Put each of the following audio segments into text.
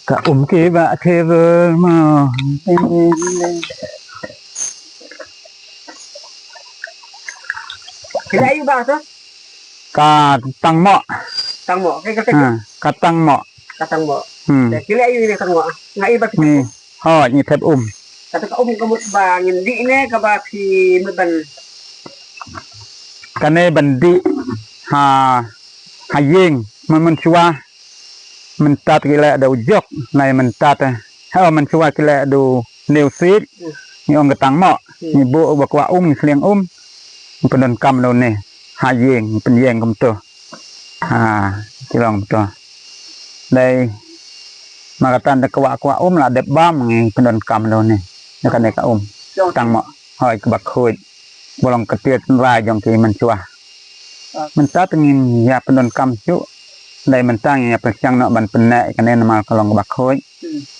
cả kia và thế vơ mà Kira ayu ba to? cả tăng mọ Tang mo kay kasi cả tăng mọ katang mo. Kira ayu ni tang mo. Ngai ba kita? ni họ như thép Kata ka kamot ba ngindi ne ka ba si muban cái này bẩn đi hà hà yên mình chua mình tạt cái lẹ đầu dốc này mình tạt hay mình chua cái lẹ đầu nêu xít như ông cái tăng mọ như bộ bạc quả liềnเป็นนกรรมเราเนี่ยหาเยงเป็นเยงกำตัวที่ลองตัวได้มากระตันตะกวะกว่าละเด็บบ้ามไงเป็นนกรรมเราเนี่ยแล้วกันในกะตั้งเหมาะหอยกบักคุยบลองกระเตียนรายอย่างที่มันชัวมันตัดเงินยาเป็นนกรรมชุได้มันตั้งยาเป็นช่างเนาะมันเป็นแหน่กันเนี่ยมากลองกบักคุย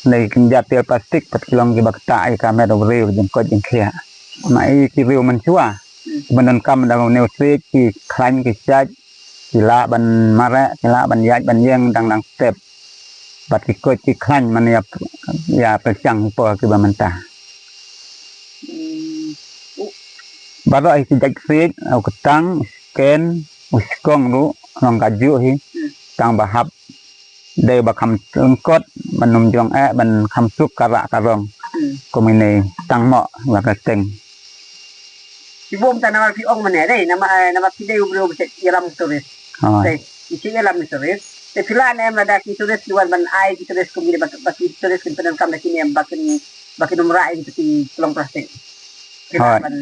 ในกินยาเตียพลาสติกปัดลองกบักตายการไม่เราเร็วยังก็ยังเคลียไม่ที่เร็วมันชัวบันดาลกรรมดังเนวซีกีคลันกีจัดกีฬาบันมาระกีฬาบันยัดบันเยี่ยงดังเต็บบัดกีโกกีคลันมันอย่าประจังปอคือบันตาบัดเราไอ้จัดซีเอากระตังเกนอุสกงรู้ลองกัดยุหิตังบะฮับเดบักคำตึงกดบันนุ่มจงบันคำสุกกระระกระรองก็มีในตังเหมาะว่ากระเต็งIbom ta nama pi ong mana deh nama pi deh ubro bisa iram turis. Deh isi iram turis. Deh pila ne ada ki turis luar ban ai ki turis kumili baki turis kin penan kam lagi ni bakin umrah itu di pelong plastik. Pila ban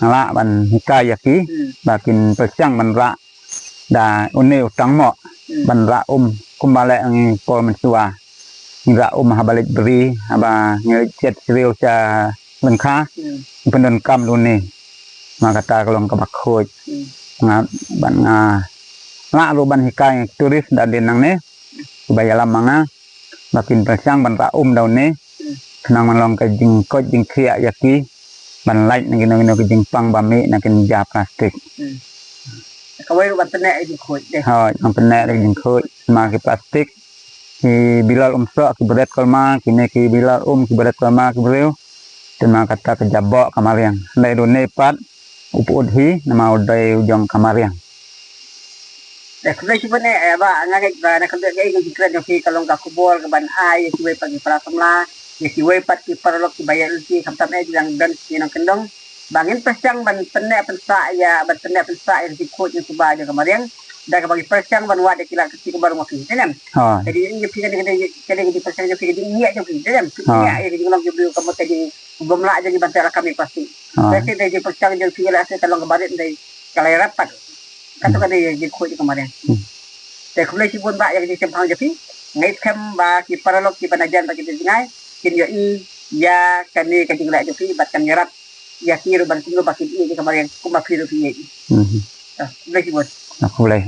ala ban hikayat ki bakin pesang ban ra da uneu tangmo ban ra kumbale ang pol mensua ra habalik beri haba ngecet serius ca lengkahเป็นนกรรมรุ่นนี้มากระตากลองกระบักโคยงาบันละรูบันหิกายตุริสdan di nang ne baya lamanga bakin persang ban ra daun ne nang manlong ke jing ko jing khia yaki ban lai nang no ke jing pang bami nang ken ja plastik kawai ban tene jing khoi de ha nang tene jing khoi ma ke plastik ki bilal so ki berat kolma kini ki bilal ki berat kolma ki breu Terima kata kejabok kamariang. Dari dunia pat upudhi nama udai ujung kamariang. Kalau cuma ni, apa ngaji nak kerja kayak gitu kerja ni kalau nggak kubur ke ban ai, kiwai pagi para semla, ya kiwai pat para lok bayar uji kamtam ni bilang dan yang kendong. Bangin persang ban penek pensa ya, ban penek pensa yang sikut yang subah je kamariang. Dah bagi persang ban wadah kila kecil baru makin, kan? Jadi ini fikir jadi persang jadi iya jadi, kan? Iya jadi kalau jadi kamu tadi gomla jadi bantai kami pasti. Jadi dari persang jadi fikir asal kalau kemarin dari kalau rapat, kata kan dia jadi kuat kemarin. Tapi kalau si pun bak yang jadi sempang jadi, ngait kem bak para lok di panajan bagi dengai, kini ya kani kajingla jadi batkan nyerap. Ya kira ban sino bakit ini kemarin kumakiru piye. Boleh buat. Boleh.